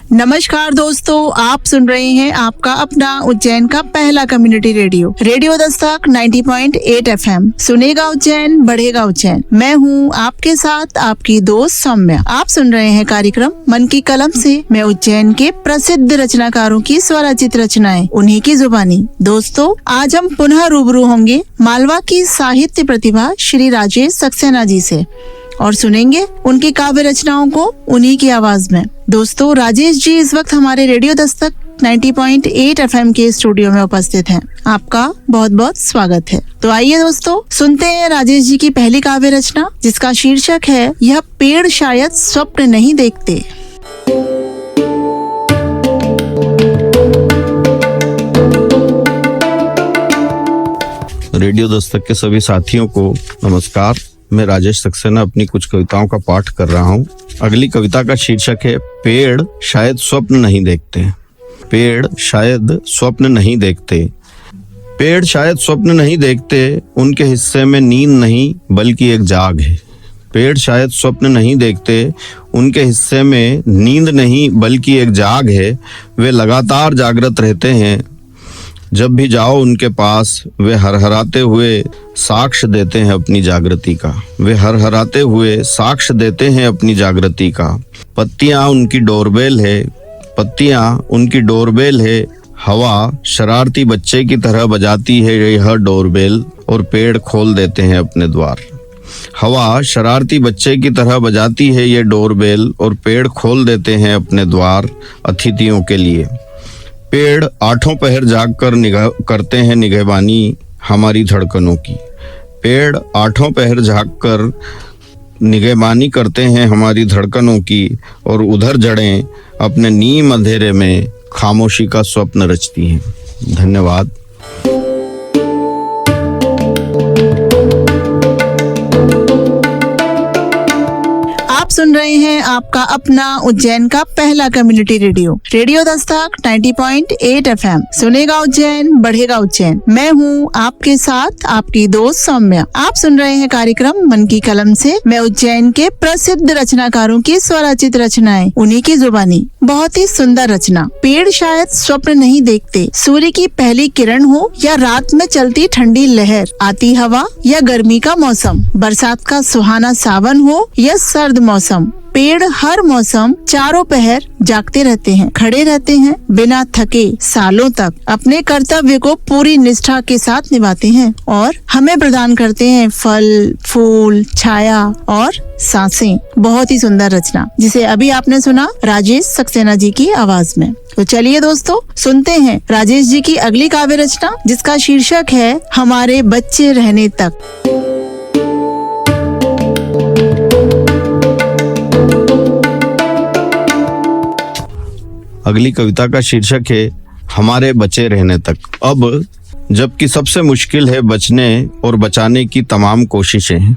नमस्कार दोस्तों, आप सुन रहे हैं आपका अपना उज्जैन का पहला कम्युनिटी रेडियो दस्तक 90.8 FM। सुनेगा उज्जैन, बढ़ेगा उज्जैन। मैं हूं आपके साथ आपकी दोस्त सौम्या। आप सुन रहे हैं कार्यक्रम मन की कलम से। मैं उज्जैन के प्रसिद्ध रचनाकारों की स्वरचित रचनाएं, उन्हीं की जुबानी। दोस्तों, आज हम पुनः रूबरू होंगे मालवा की साहित्य प्रतिभा श्री राजेश सक्सेना जी से और सुनेंगे उनकी काव्य रचनाओं को उन्हीं की आवाज में। दोस्तों, राजेश जी इस वक्त हमारे रेडियो दस्तक 90.8 FM के स्टूडियो में उपस्थित हैं। आपका बहुत बहुत स्वागत है। तो आइए दोस्तों, सुनते हैं राजेश जी की पहली काव्य रचना, जिसका शीर्षक है यह पेड़ शायद स्वप्न नहीं देखते। रेडियो दस्तक के सभी साथियों को नमस्कार। मैं राजेश सक्सेना अपनी कुछ कविताओं का पाठ कर रहा हूँ। अगली कविता का शीर्षक है पेड़ शायद स्वप्न नहीं देखते। पेड़ शायद स्वप्न नहीं देखते। पेड़ शायद स्वप्न नहीं देखते, उनके हिस्से में नींद नहीं बल्कि एक जाग है। पेड़ शायद स्वप्न नहीं देखते, उनके हिस्से में नींद नहीं बल्कि एक जाग है। वे लगातार जागृत रहते हैं। जब भी जाओ उनके पास, वे हरहराते हुए साक्ष्य देते हैं अपनी जागृति का। वे हरहराते हुए साक्ष्य देते हैं अपनी जागृति का। पत्तियां उनकी डोरबेल है, पत्तियां उनकी डोरबेल है। हवा शरारती बच्चे की तरह बजाती है यह डोरबेल और पेड़ खोल देते हैं अपने द्वार। हवा शरारती बच्चे की तरह बजाती है ये डोरबेल और पेड़ खोल देते हैं अपने द्वार अतिथियों के लिए। पेड़ आठों पहर जागकर करते हैं निगहबानी हमारी धड़कनों की। पेड़ आठों पहर जागकर निगहबानी करते हैं हमारी धड़कनों की और उधर जड़ें अपने नीम अंधेरे में खामोशी का स्वप्न रचती हैं। धन्यवाद। आप सुन रहे हैं आपका अपना उज्जैन का पहला कम्युनिटी रेडियो दस्तक 90.8 FM। सुनेगा उज्जैन, बढ़ेगा उज्जैन। मैं हूं आपके साथ आपकी दोस्त सौम्या। आप सुन रहे हैं कार्यक्रम मन की कलम से। मैं उज्जैन के प्रसिद्ध रचनाकारों की स्वरचित रचनाएं, उन्हीं की जुबानी। बहुत ही सुंदर रचना। पेड़ शायद स्वप्न नहीं देखते। सूर्य की पहली किरण हो या रात में चलती ठंडी लहर, आती हवा या गर्मी का मौसम, बरसात का सुहाना सावन हो या सर्द मौसम, पेड़ हर मौसम चारों पहर जागते रहते हैं, खड़े रहते हैं, बिना थके सालों तक अपने कर्तव्य को पूरी निष्ठा के साथ निभाते हैं और हमें प्रदान करते हैं फल, फूल, छाया और सांसें। बहुत ही सुंदर रचना, जिसे अभी आपने सुना राजेश सक्सेना जी की आवाज में। तो चलिए दोस्तों, सुनते हैं राजेश जी की अगली काव्य रचना, जिसका शीर्षक है हमारे बच्चे रहने तक। अगली कविता का शीर्षक है हमारे बचे रहने तक। अब जबकि सबसे मुश्किल है बचने और बचाने की तमाम कोशिशें,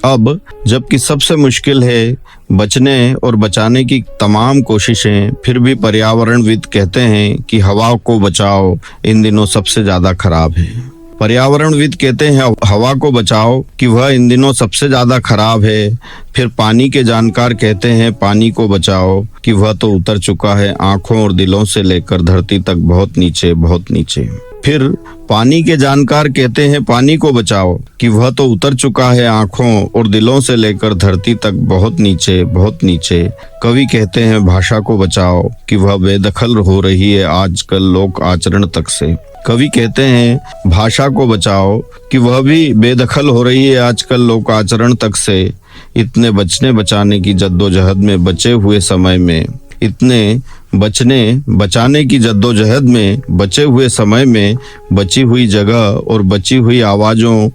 अब जबकि सबसे मुश्किल है बचने और बचाने की तमाम कोशिशें, फिर भी पर्यावरणविद कहते हैं कि हवा को बचाओ, इन दिनों सबसे ज्यादा खराब है। पर्यावरणविद कहते हैं हवा को बचाओ कि वह इन दिनों सबसे ज्यादा खराब है। फिर पानी के जानकार कहते हैं पानी को बचाओ कि वह तो उतर चुका है आंखों और दिलों से लेकर धरती तक बहुत नीचे, बहुत नीचे। फिर पानी के जानकार कहते हैं पानी को बचाओ कि वह तो उतर चुका है आंखों और दिलों से लेकर धरती तक बहुत नीचे, बहुत नीचे। कवि कहते हैं भाषा को बचाओ कि वह बेदखल हो रही है आजकल लोक आचरण तक से। कवि कहते हैं भाषा को बचाओ कि वह भी बेदखल हो रही है आजकल लोक आचरण तक से। इतने बचने बचाने की जद्दोजहद में बचे हुए समय में, इतने बचने बचाने की जद्दोजहद में बचे हुए समय में, बची हुई जगह और बची हुई आवाज़ों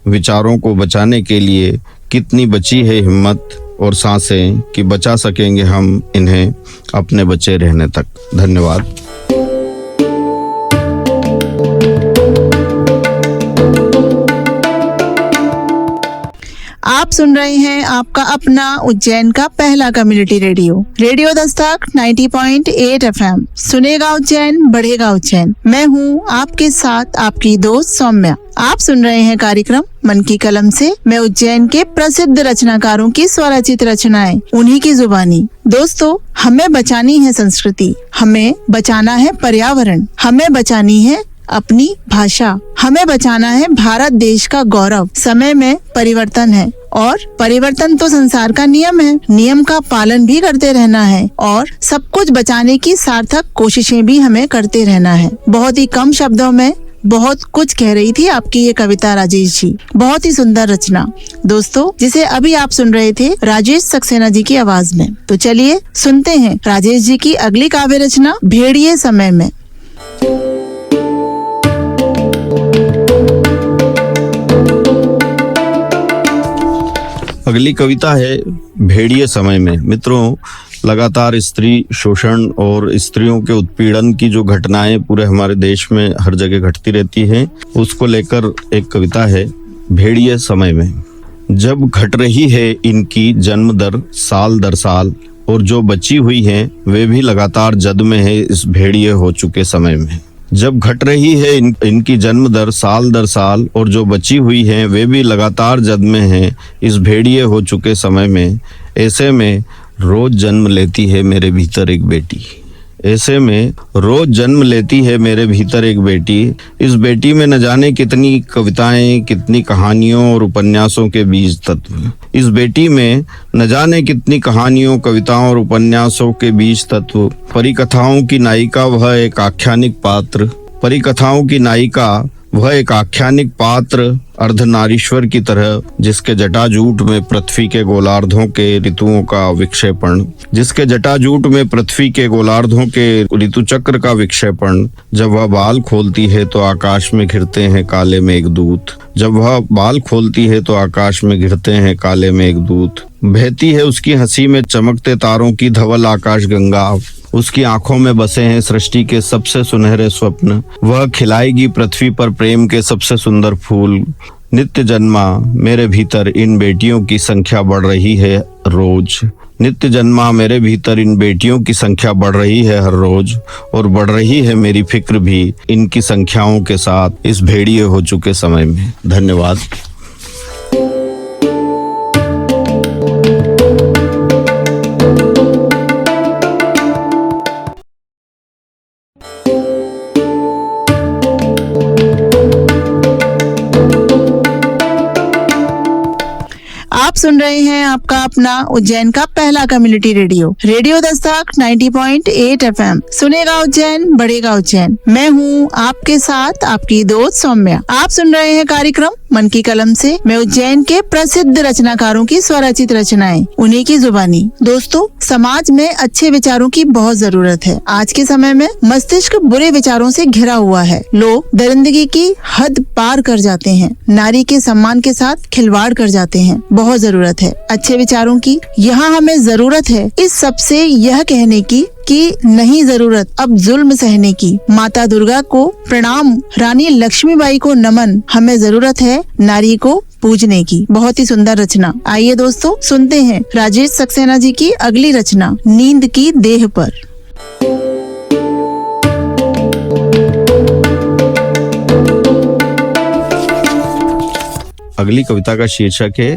विचारों को बचाने के लिए कितनी बची है हिम्मत और सांसें कि बचा सकेंगे हम इन्हें अपने बचे रहने तक। धन्यवाद। आप सुन रहे हैं आपका अपना उज्जैन का पहला community radio radio Dastak 90.8 FM. सुनेगा उज्जैन, बढ़ेगा उज्जैन। मैं हूँ आपके साथ आपकी दोस्त सौम्या। आप सुन रहे हैं कार्यक्रम मन की कलम से। मैं उज्जैन के प्रसिद्ध रचनाकारों की स्वरचित रचनाएं, उन्हीं की जुबानी। दोस्तों, हमें बचानी है संस्कृति, हमें बचाना है पर्यावरण, हमें बचानी है अपनी भाषा, हमें बचाना है भारत देश का गौरव। समय में परिवर्तन है और परिवर्तन तो संसार का नियम है। नियम का पालन भी करते रहना है और सब कुछ बचाने की सार्थक कोशिशें भी हमें करते रहना है। बहुत ही कम शब्दों में बहुत कुछ कह रही थी आपकी ये कविता राजेश जी। बहुत ही सुंदर रचना दोस्तों, जिसे अभी आप सुन रहे थे राजेश सक्सेना जी की आवाज में। तो चलिए सुनते हैं राजेश जी की अगली काव्य रचना भेड़िए समय में। अगली कविता है भेड़िए समय में। मित्रों, लगातार स्त्री शोषण और स्त्रियों के उत्पीड़न की जो घटनाएं पूरे हमारे देश में हर जगह घटती रहती हैं, उसको लेकर एक कविता है भेड़िए समय में। जब घट रही है इनकी जन्म दर साल दर साल, और जो बची हुई हैं वे भी लगातार जद में है इस भेड़िए हो चुके समय में। जब घट रही है इनकी जन्म दर साल दर साल, और जो बची हुई हैं वे भी लगातार जद में हैं इस भेड़िए हो चुके समय में। ऐसे में रोज जन्म लेती है मेरे भीतर एक बेटी। ऐसे में रोज जन्म लेती है मेरे भीतर एक बेटी। इस बेटी में न जाने कितनी कविताएं, कितनी कहानियों और उपन्यासों के बीज तत्व। इस बेटी में न जाने कितनी कहानियों, कविताओं और उपन्यासों के बीज तत्व। परिकथाओं की नायिका वह एक आख्यानिक पात्र, परिकथाओं की नायिका वह एक आख्यानिक पात्र, अर्धनारीश्वर की तरह, जिसके जटाजूट में पृथ्वी के गोलार्धों के ऋतुओं का विक्षेपण, जिसके जटाजूट में पृथ्वी के गोलार्धों के ऋतु चक्र का विक्षेपण। जब वह बाल खोलती है तो आकाश में घिरते हैं काले मेघदूत। जब वह बाल खोलती है तो आकाश में घिरते हैं काले मेघदूत। बहती है उसकी हंसी में चमकते तारों की धवल आकाश गंगा। उसकी आंखों में बसे हैं सृष्टि के सबसे सुनहरे स्वप्न। वह खिलाएगी पृथ्वी पर प्रेम के सबसे सुंदर फूल। नित्य जन्मा मेरे भीतर इन बेटियों की संख्या बढ़ रही है रोज। नित्य जन्मा मेरे भीतर इन बेटियों की संख्या बढ़ रही है हर रोज, और बढ़ रही है मेरी फिक्र भी इनकी संख्याओं के साथ इस भेड़िए हो चुके समय में। धन्यवाद। आप सुन रहे हैं आपका अपना उज्जैन का पहला community radio radio Dastak 90.8 FM. सुनेगा उज्जैन, बढ़ेगा उज्जैन। मैं हूँ आपके साथ आपकी दोस्त सौम्या। आप सुन रहे हैं कार्यक्रम मन की कलम से। मैं उज्जैन के प्रसिद्ध रचनाकारों की स्वरचित रचनाएं, उन्हीं की जुबानी। दोस्तों, समाज में अच्छे विचारों की बहुत जरूरत है। आज के समय में मस्तिष्क बुरे विचारों से घिरा हुआ है। लोग दरिंदगी की हद पार कर जाते हैं, नारी के सम्मान के साथ खिलवाड़ कर जाते हैं। बहुत जरूरत है अच्छे विचारों की। यहाँ हमें जरूरत है इस सबसे यह कहने की कि नहीं जरूरत अब जुल्म सहने की। माता दुर्गा को प्रणाम, रानी लक्ष्मीबाई को नमन, हमें जरूरत है नारी को पूजने की। बहुत ही सुंदर रचना। आइए दोस्तों सुनते हैं राजेश सक्सेना जी की अगली रचना नींद की देह पर। अगली कविता का शीर्षक है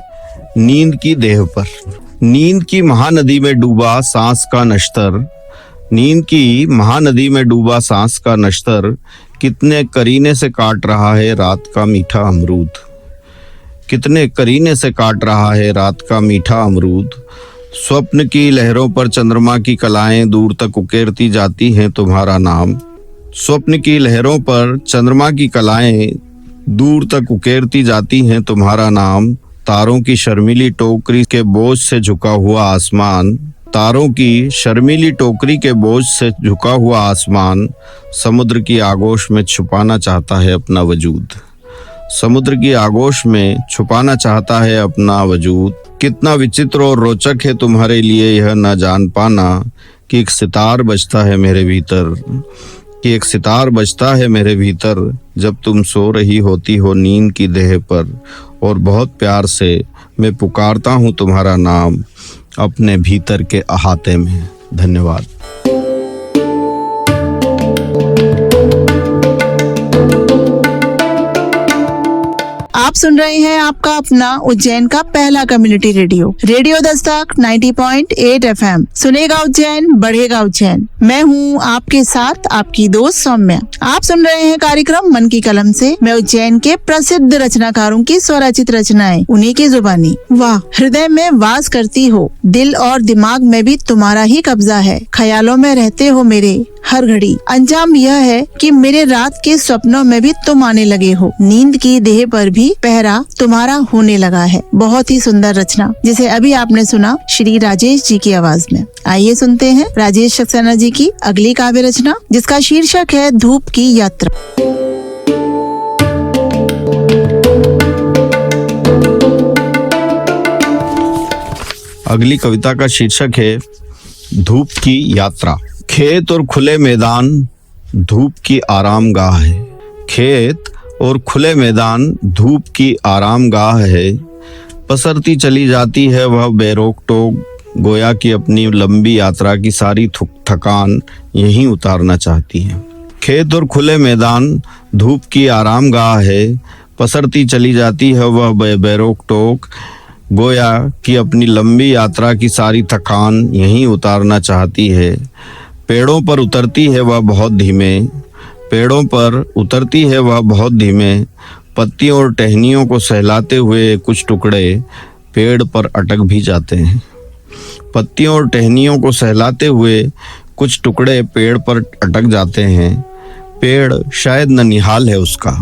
नींद की देह पर। नींद की महानदी में डूबा सांस का नश्तर, नींद की महानदी में डूबा सांस का नश्तर, कितने करीने से काट रहा है रात का मीठा अमरूद। कितने करीने से काट रहा है रात का मीठा अमरूद। स्वप्न की लहरों पर चंद्रमा की कलाएं दूर तक उकेरती जाती हैं तुम्हारा नाम। स्वप्न की लहरों पर चंद्रमा की कलाएं दूर तक उकेरती जाती हैं तुम्हारा नाम। तारों की शर्मीली टोकरी के बोझ से झुका हुआ आसमान, तारों की शर्मीली टोकरी के बोझ से झुका हुआ आसमान, समुद्र की आगोश में छुपाना चाहता है अपना वजूद। समुद्र की आगोश में छुपाना चाहता है अपना वजूद। कितना विचित्र और रोचक है तुम्हारे लिए यह न जान पाना कि एक सितार बजता है मेरे भीतर, कि एक सितार बजता है मेरे भीतर जब तुम सो रही होती हो नींद की देह पर, और बहुत प्यार से मैं पुकारता हूँ तुम्हारा नाम अपने भीतर के अहाते में। धन्यवाद। आप सुन रहे हैं आपका अपना उज्जैन का पहला कम्युनिटी रेडियो दस्तक 90.8 FM। सुनेगा उज्जैन, बढ़ेगा उज्जैन। मैं हूं आपके साथ आपकी दोस्त सौम्या। आप सुन रहे हैं कार्यक्रम मन की कलम से। मैं उज्जैन के प्रसिद्ध रचनाकारों की स्वरचित रचनाएं उन्हीं की जुबानी। वाह, हृदय में वास करती हो, दिल और दिमाग में भी तुम्हारा ही कब्जा है। ख्यालों में रहते हो मेरे हर घड़ी। अंजाम यह है कि मेरे रात के सपनों में भी तुम आने लगे हो। नींद की देह पर भी पहरा तुम्हारा होने लगा है। बहुत ही सुंदर रचना जिसे अभी आपने सुना श्री राजेश जी की आवाज में। आइए सुनते हैं राजेश सक्सेना जी की अगली काव्य रचना जिसका शीर्षक है धूप की यात्रा। अगली कविता का शीर्षक है धूप की यात्रा। खेत और खुले मैदान धूप की आरामगाह है। खेत और खुले मैदान धूप की आरामगाह है। पसरती चली जाती है वह बेरोक टोक, गोया कि अपनी लंबी यात्रा की सारी थकान यहीं उतारना चाहती है। खेत और खुले मैदान धूप की आरामगाह है। पसरती चली जाती है वह बेरोक टोक, गोया कि अपनी लंबी यात्रा की सारी थकान यहीं उतारना चाहती है। पेड़ों पर उतरती है वह बहुत धीमे, पेड़ों पर उतरती है वह बहुत धीमे। पत्तियों और टहनियों को सहलाते हुए कुछ टुकड़े पेड़ पर अटक भी जाते हैं। पत्तियों और टहनियों को सहलाते हुए कुछ टुकड़े पेड़ पर अटक जाते हैं। पेड़ शायद ननिहाल है उसका,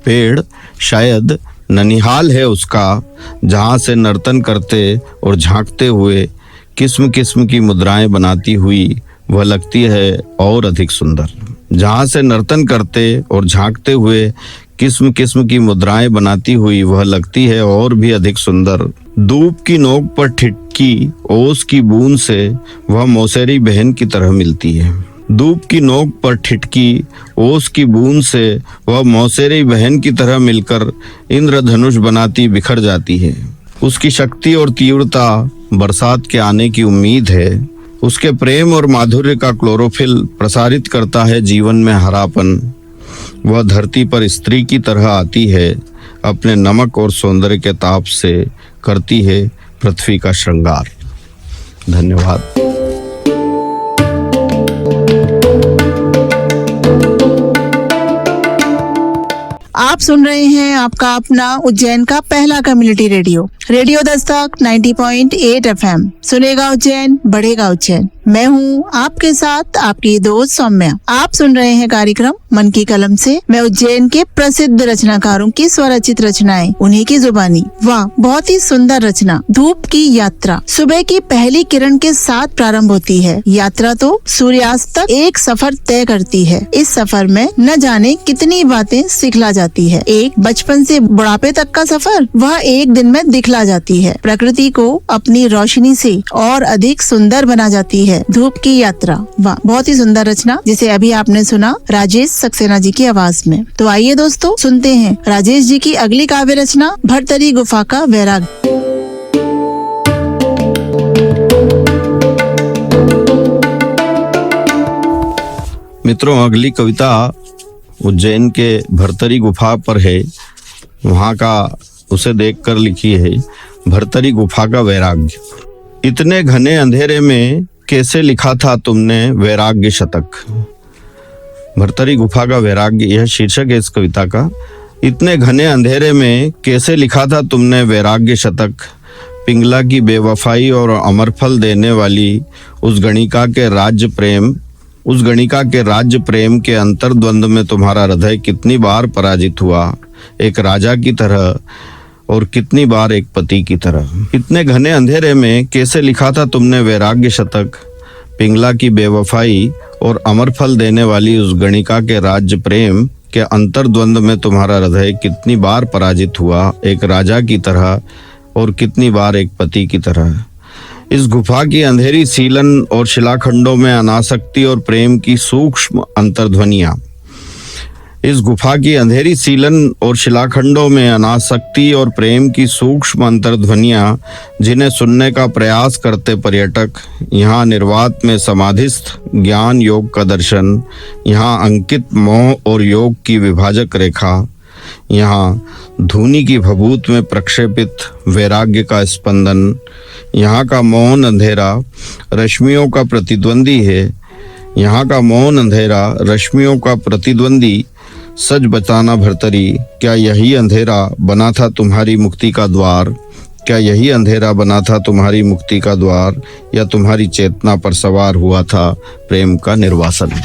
पेड़ शायद ननिहाल है उसका, जहाँ से नर्तन करते और झांकते हुए किस्म किस्म की मुद्राएं बनाती हुई वह लगती है और अधिक सुंदर। जहाँ से नर्तन करते और झांकते हुए किस्म किस्म की मुद्राएं बनाती हुई वह लगती है और भी अधिक सुंदर। धूप की नोक पर ठिठकी ओस की बूंद से वह मौसेरी बहन की तरह मिलती है। धूप की नोक पर ठिठकी ओस की बूंद से वह मौसेरी बहन की तरह मिलकर इंद्रधनुष बनाती बिखर जाती है। उसकी शक्ति और तीव्रता बरसात के आने की उम्मीद है। उसके प्रेम और माधुर्य का क्लोरोफिल प्रसारित करता है जीवन में हरापन। वह धरती पर स्त्री की तरह आती है, अपने नमक और सौंदर्य के ताप से करती है पृथ्वी का श्रृंगार। धन्यवाद। आप सुन रहे हैं आपका अपना उज्जैन का पहला कम्युनिटी रेडियो दस्तक 90.8 FM। सुनेगा उज्जैन, बढ़ेगा उज्जैन। मैं हूं आपके साथ आपकी दोस्त सौम्या। आप सुन रहे हैं कार्यक्रम मन की कलम से। मैं उज्जैन के प्रसिद्ध रचनाकारों की स्वरचित रचनाएं उन्हीं की जुबानी। वाह, बहुत ही सुंदर रचना। धूप की यात्रा सुबह की पहली किरण के साथ प्रारंभ होती है। यात्रा तो सूर्यास्त तक एक सफर तय करती है। इस सफर में न जाने कितनी बातें सिखला जाती है। एक बचपन से बुढ़ापे तक का सफर वह एक दिन में दिखला जाती है। प्रकृति को अपनी रोशनी से और अधिक सुंदर बना जाती है। धूप की यात्रा, वाह, बहुत ही सुंदर रचना जिसे अभी आपने सुना राजेश सक्सेना जी की आवाज में। तो आइए दोस्तों सुनते हैं राजेश जी की अगली काव्य रचना भरतरी गुफा का वैराग। मित्रों, अगली कविता उज्जैन के भरतरी गुफा पर है। वहाँ का उसे देखकर लिखी है भरतरी गुफा का वैराग्य। इतने घने अंधेरे में कैसे लिखा था तुमने वैराग्य शतक। भरतरी गुफा का वैराग्य, यह शीर्षक है इस कविता का। इतने घने अंधेरे में कैसे लिखा था तुमने वैराग्य शतक। पिंगला की बेवफाई और अमरफल देने वाली उस गणिका के राज्य प्रेम के अंतर्द्वंद में तुम्हारा हृदय कितनी बार पराजित हुआ, एक राजा की तरह और कितनी बार एक पति की तरह। इतने घने अंधेरे में कैसे लिखा था तुमने वैराग्य शतक। पिंगला की बेवफाई और अमरफल देने वाली उस गणिका के राज्य प्रेम के अंतर्द्वंद में तुम्हारा हृदय कितनी बार पराजित हुआ, एक राजा की तरह और कितनी बार एक पति की तरह। इस गुफा की अंधेरी सीलन और शिलाखंडों में अनासक्ति और प्रेम की सूक्ष्म अंतर्ध्वनियां। इस गुफा की अंधेरी सीलन और शिलाखंडों में अनासक्ति और प्रेम की सूक्ष्म अंतर्ध्वनियां, जिन्हें सुनने का प्रयास करते पर्यटक यहाँ निर्वात में समाधिस्थ ज्ञान योग का दर्शन, यहाँ अंकित मोह और योग की विभाजक रेखा, यहाँ धुनी की भभूत में प्रक्षेपित वैराग्य का स्पंदन, यहाँ का मौन अंधेरा रश्मियों का प्रतिद्वंदी है, यहाँ का मौन अंधेरा रश्मियों का प्रतिद्वंदी, सच बताना भरतरी, क्या यही अंधेरा बना था तुम्हारी मुक्ति का द्वार? क्या यही अंधेरा बना था तुम्हारी मुक्ति का द्वार, या तुम्हारी चेतना पर सवार हुआ था प्रेम का निर्वासन?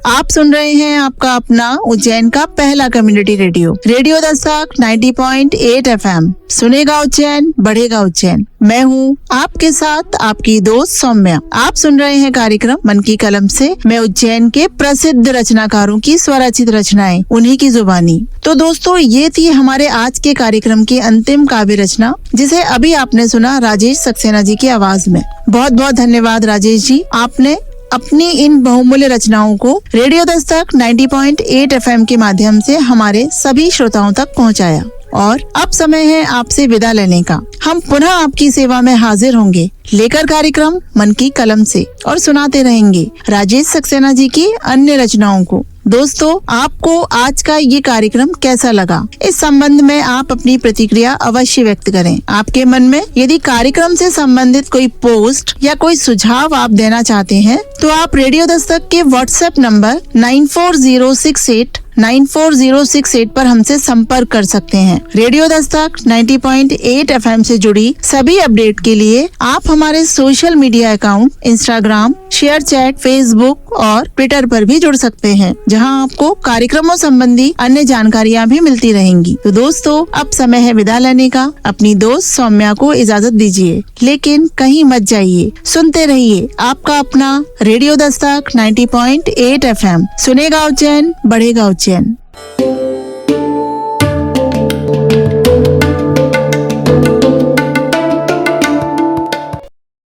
आप सुन रहे हैं आपका अपना उज्जैन का पहला कम्युनिटी रेडियो दस्तक 90.8 FM। सुनेगा उज्जैन, बढ़ेगा उज्जैन। मैं हूँ आपके साथ आपकी दोस्त सौम्या। आप सुन रहे हैं कार्यक्रम मन की कलम से। मैं उज्जैन के प्रसिद्ध रचनाकारों की स्वरचित रचनाएं, उन्हीं की जुबानी। तो दोस्तों, ये थी हमारे आज के कार्यक्रम की अंतिम काव्य रचना, जिसे अभी आपने सुना राजेश सक्सेना जी की आवाज में। बहुत बहुत धन्यवाद राजेश जी, आपने अपनी इन बहुमूल्य रचनाओं को रेडियो दस्तक 90.8 FM के माध्यम से हमारे सभी श्रोताओं तक पहुंचाया। और अब समय है आपसे विदा लेने का। हम पुनः आपकी सेवा में हाजिर होंगे, लेकर कार्यक्रम मन की कलम से, और सुनाते रहेंगे राजेश सक्सेना जी की अन्य रचनाओं को। दोस्तों, आपको आज का ये कार्यक्रम कैसा लगा, इस संबंध में आप अपनी प्रतिक्रिया अवश्य व्यक्त करें। आपके मन में यदि कार्यक्रम से संबंधित कोई पोस्ट या कोई सुझाव आप देना चाहते हैं, तो आप रेडियो दस्तक के व्हाट्सएप नंबर 9406 पर हमसे संपर्क कर सकते हैं। रेडियो दस्तक 90.8 FM से जुड़ी सभी अपडेट के लिए आप हमारे social media account Instagram, share chat, Facebook और ट्विटर पर भी जुड़ सकते हैं, जहां आपको कार्यक्रमों संबंधी अन्य जानकारियां भी मिलती रहेंगी। तो दोस्तों, अब समय है विदा लेने का। अपनी दोस्त सौम्या को इजाजत दीजिए, लेकिन कहीं मत जाइए, सुनते रहिए आपका अपना रेडियो दस्तक 90.8 FM। सुनेगा उज्जैन, बढ़ेगा उज्जैन।